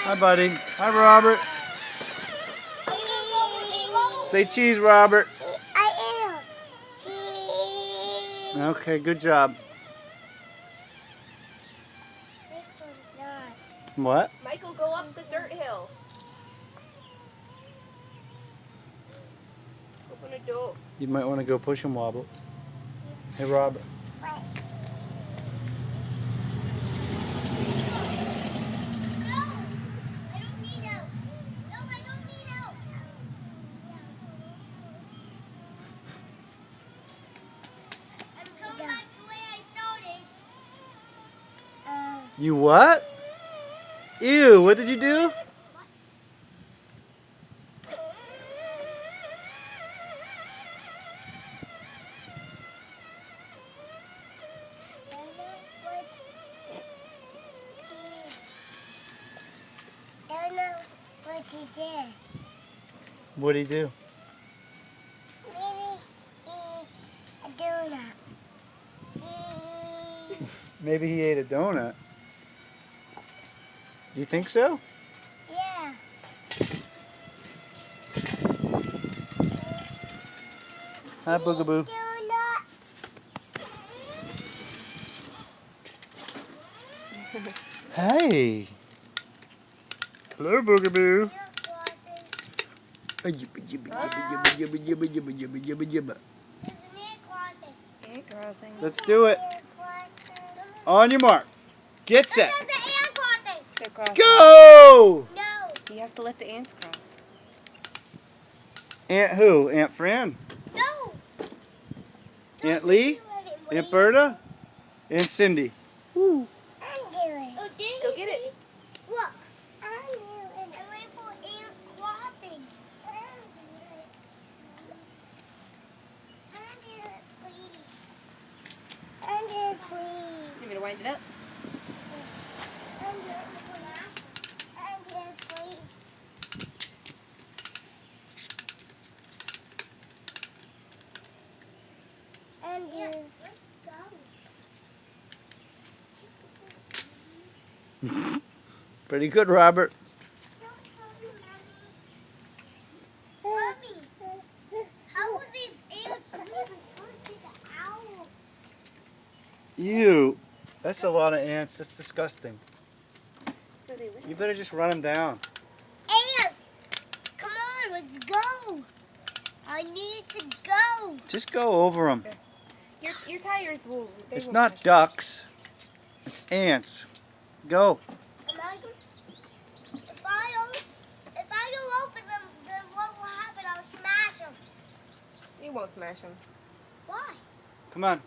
Hi, buddy. Hi, Robert. Say cheese, Robert. I am. Cheese. Okay, good job. What? Michael, go up the dirt hill. Open the door. You might want to go push him, Wobble. Hey, Robert. You what? Ew, what did you do? I don't know what he did. What did he do? Maybe he a donut. Cheese. Maybe he ate a donut. Do you think so? Yeah. Hi, Boogaboo. Donut. Hey. Hello, Boogaboo. There's an ant crossing. Ant crossing. Let's do it. On your mark. Get set. There's an ant crossing. They're crossing. Go! No. He has to let the ants cross. Aunt who? Aunt Fran? No. Aunt Lee? Aunt Berta? Aunt Cindy? I'm doing. Oh, Go get it. Look. I'm doing. I'm waiting for ant crossing. I'm doing. I'm doing, please. I'm doing, please. You want me to wind it up? I'm doing, please. I'm doing, please. I'm doing. Let's go. Pretty good, Robert. Mommy, how are these ants moving? Look at the owl. Ew. That's a lot of ants. That's disgusting. That's where they live. You better just run them down. Ants! Come on, let's go. I need to go. Just go over them. Your tires will. It's not ducks. It's ants. Go. Am I go? If I go over them, then what will happen? I'll smash them. You won't smash them. Why? Come on.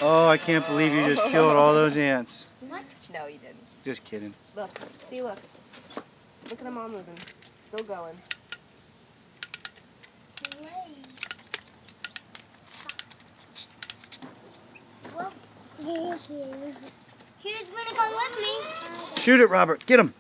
Oh, I can't believe you just killed all those ants. What? No, you didn't. Just kidding. Look. See, look. Look at them all moving. Still going. Well, thank you. Who's gonna go with me? Shoot it, Robert. Get him.